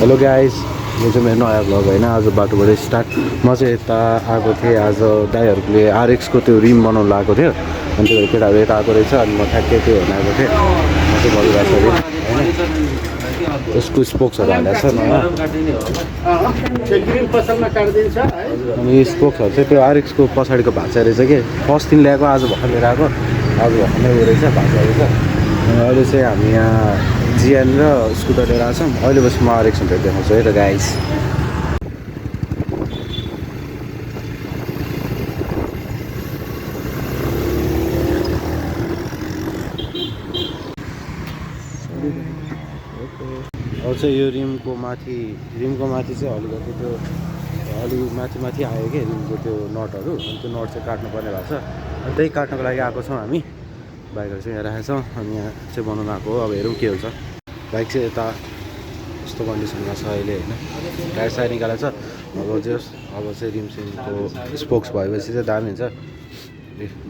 Hello guys, यो चाहिँ मेरो नयाँ भ्लग होइन। आज बाटोबाट स्टार्ट। म चाहिँ यता आएको थिएँ। आज दाइहरूले आरएक्सको त्यो रिम बनाउनु लगाएको थियो, अनि त्यो केटाहरू यता आएको रहेछ। अनि म ठ्याक्कै त्यो हेर्न आएको थिएँ। म चाहिँ भइरहेको छ होइन, यसको स्पोक्सहरू हालेको छ नयाँ। अनि स्पोक्सहरू चाहिँ त्यो आरएक्सको पछाडिको भाँचा रहेछ कि, फर्स्ट दिन ल्याएको, आज भर्खर लिएर आएको। आज भर्खर ल्याएको रहेछ, भाँचा रहेछ। अनि अहिले चाहिँ हामी यहाँ जिएन र स्कुटर लिएर आएको छौँ। अहिले बस म आरएक्स हन्ड्रेड देखाउँछु है त गाइस। अब चाहिँ यो रिमको माथि चाहिँ अलिकति त्यो अलि माथि आयो कि रिमको त्यो नटहरू। अनि त्यो नट चाहिँ काट्नुपर्ने भएको छ। अनि त्यही काट्नको लागि आएको छौँ हामी। बाइकहरू चाहिँ यहाँ राखेको छौँ। अनि यहाँ चाहिँ बनाउनु आएको हो। अब हेरौँ के हुन्छ। बाइक चाहिँ यता यस्तो कन्डिसनमा छ अहिले होइन, टायर सायर निकालेको छ। अब चाहिँ रिमसिमको स्पोक्स भएपछि चाहिँ दामी हुन्छ।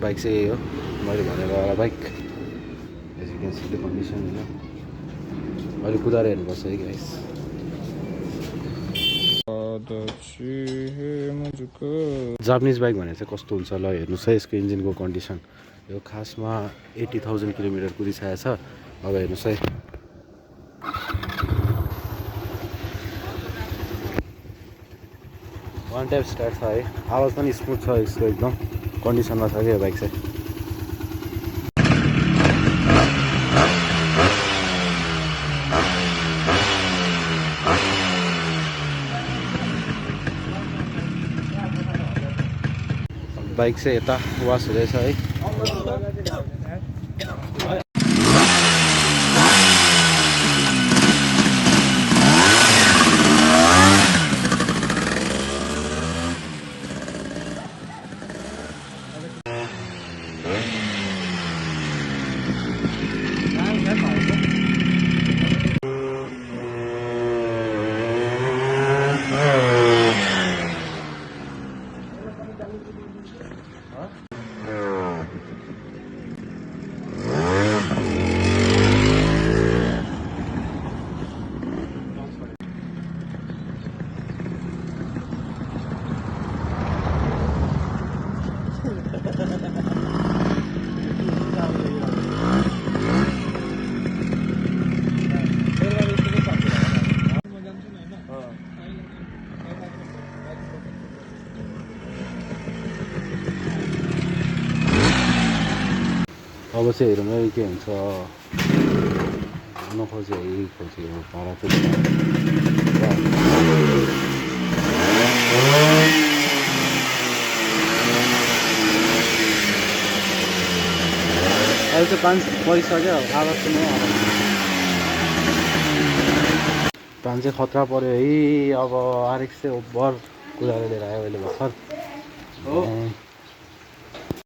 बाइक चाहिँ यही हो मैले भनेको वाला bike. As you can see the condition होइन। अहिले कुदाएर हेर्नुपर्छ है गाइस। जापानिज बाइक भने चाहिँ कस्तो हुन्छ ल हेर्नुहोस् है। यसको इन्जिनको कन्डिसन यो खासमा 80,000 किलोमिटर कुदिसकेको छ। अब हेर्नुहोस् है, वान टाइप स्टार्ट छ है। आवाज पनि स्मुथ छ यसको, एकदम कन्डिसनमा छ क्या यो बाइक चाहिँ। बाइक चाहिँ यता वास हुँदैछ है। अब चाहिँ हेरौँ है के हुन्छ। नखोजे है खोजे भाडा चाहिँ अहिले चाहिँ 5 परिसक्यो। आवाज चाहिँ पान चाहिँ खतरा पऱ्यो है। अब आरएक्स चाहिँ ओभर कुदाएर लिएर आयो अहिले भर्खर।